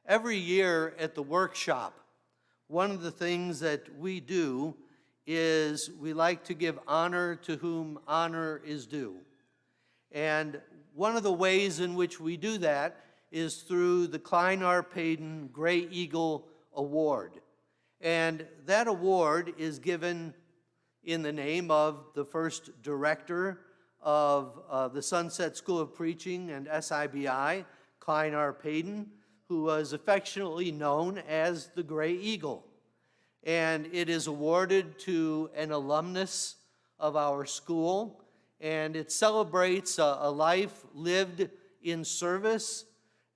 Every year at the workshop, one of the things that we do is we like to give honor to whom honor is due. And one of the ways in which we do that is through the Klein R. Payton Gray Eagle Award. And that award is given in the name of the first director of the Sunset School of Preaching and SIBI, Klein R. Payton, who was affectionately known as the Gray Eagle. And it is awarded to an alumnus of our school, and it celebrates a life lived in service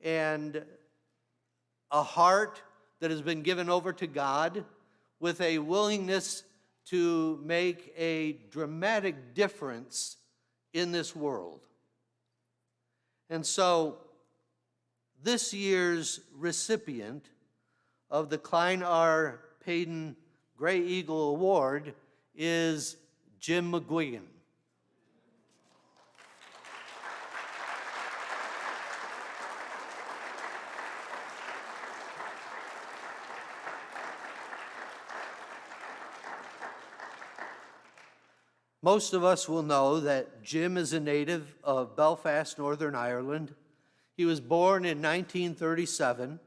and a heart that has been given over to God with a willingness to make a dramatic difference in this world. And so this year's recipient of the Klein R. Payton Gray Eagle Award is Jim Mcguiggan. Most of us will know that Jim is a native of Belfast, Northern Ireland. He was born in 1937.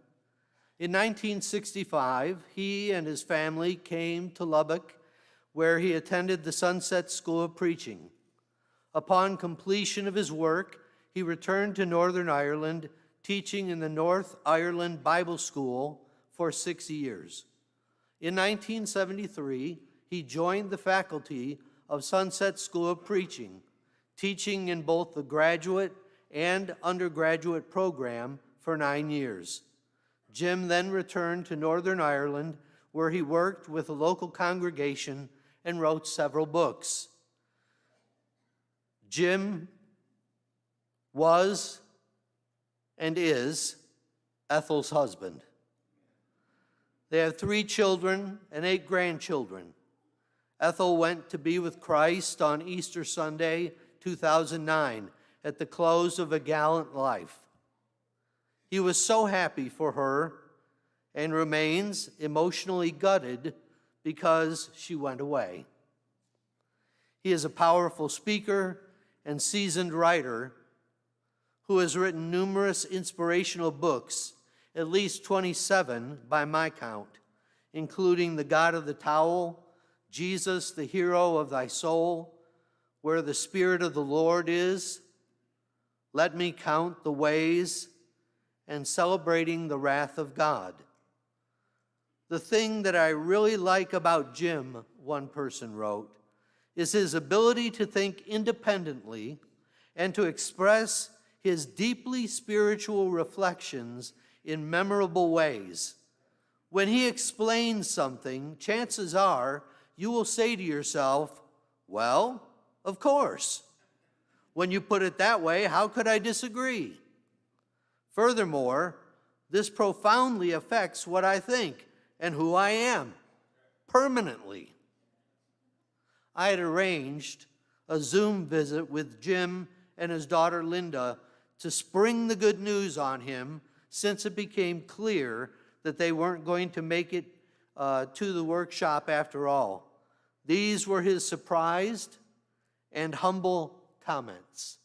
In 1965, he and his family came to Lubbock, where he attended the Sunset School of Preaching. Upon completion of his work, he returned to Northern Ireland, teaching in the North Ireland Bible School for 6 years. In 1973, he joined the faculty of Sunset School of Preaching, teaching in both the graduate and undergraduate program for 9 years. Jim then returned to Northern Ireland, where he worked with a local congregation and wrote several books. Jim was and is Ethel's husband. They have 3 children and 8 grandchildren. Ethel went to be with Christ on Easter Sunday, 2009, at the close of a gallant life. He was so happy for her and remains emotionally gutted because she went away. He is a powerful speaker and seasoned writer who has written numerous inspirational books, at least 27 by my count, including The God of the Towel, Jesus, the Hero of Thy Soul, Where the Spirit of the Lord Is, Let Me Count the Ways, and Celebrating the Wrath of God. The thing that I really like about Jim, one person wrote, is his ability to think independently and to express his deeply spiritual reflections in memorable ways. When he explains something, chances are you will say to yourself, well, of course. When you put it that way, how could I disagree? Furthermore, this profoundly affects what I think and who I am, permanently. I had arranged a Zoom visit with Jim and his daughter Linda to spring the good news on him, since it became clear that they weren't going to make it to the workshop after all. These were his surprised and humble comments.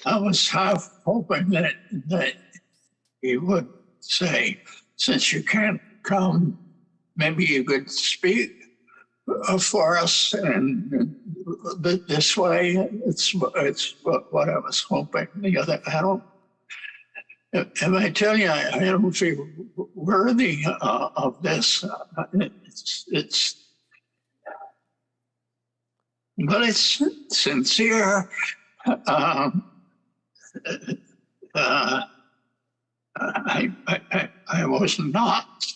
I was half hoping that he would say, since you can't come, maybe you could speak for us, and this way, it's what I was hoping. If I tell you I don't feel worthy of this, but it's sincere. I was not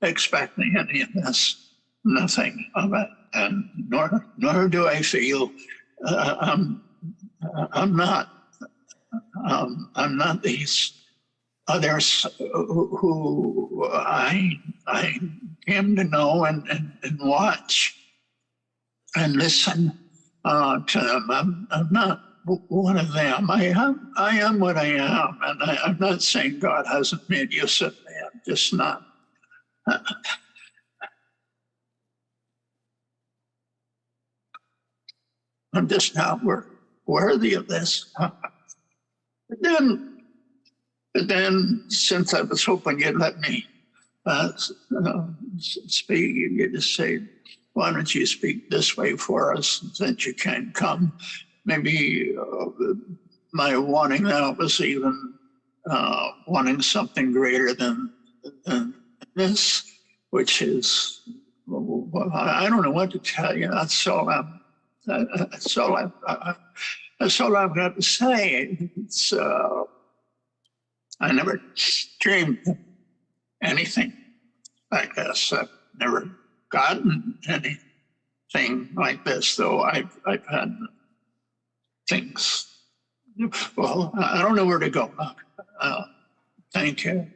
expecting any of this, nothing of it, and nor do I feel I'm not these others who I came to know and watch and listen to them. I'm not one of them. I am what I am, and I'm not saying God hasn't made use of me just not. I'm just not worthy of this. But then, since I was hoping you'd let me speak, you just say, why don't you speak this way for us since you can't come? Maybe my wanting now was even wanting something greater than this, which is, well, I don't know what to tell you. That's all I've got to say. It's, I never dreamed anything like this. I've never gotten anything like this, though I've had things. Well, I don't know where to go. Thank you.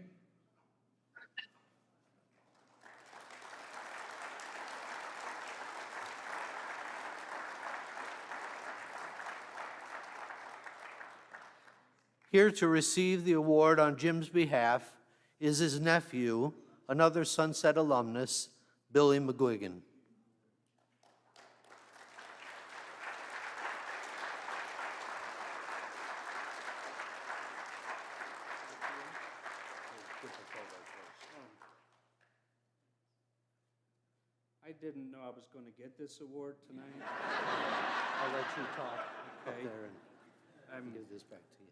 Here to receive the award on Jim's behalf is his nephew, another Sunset alumnus, Billy Mcguiggan. I didn't know I was going to get this award tonight. I'll let you talk Okay. up there and give this back to you.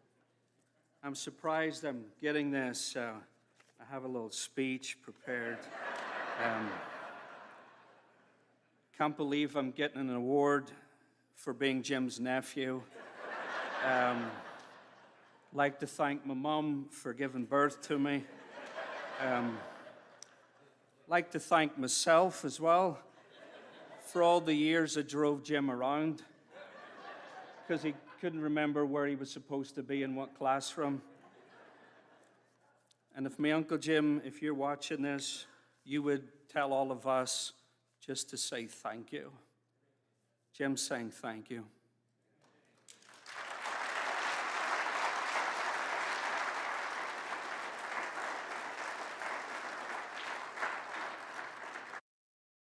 I'm surprised I'm getting this. I have a little speech prepared. Can't believe I'm getting an award for being Jim's nephew. Like to thank my mom for giving birth to me. Like to thank myself as well for all the years I drove Jim around because he couldn't remember where he was supposed to be in what classroom. And if my Uncle Jim, if you're watching this, you would tell all of us just to say thank you. Jim's saying thank you.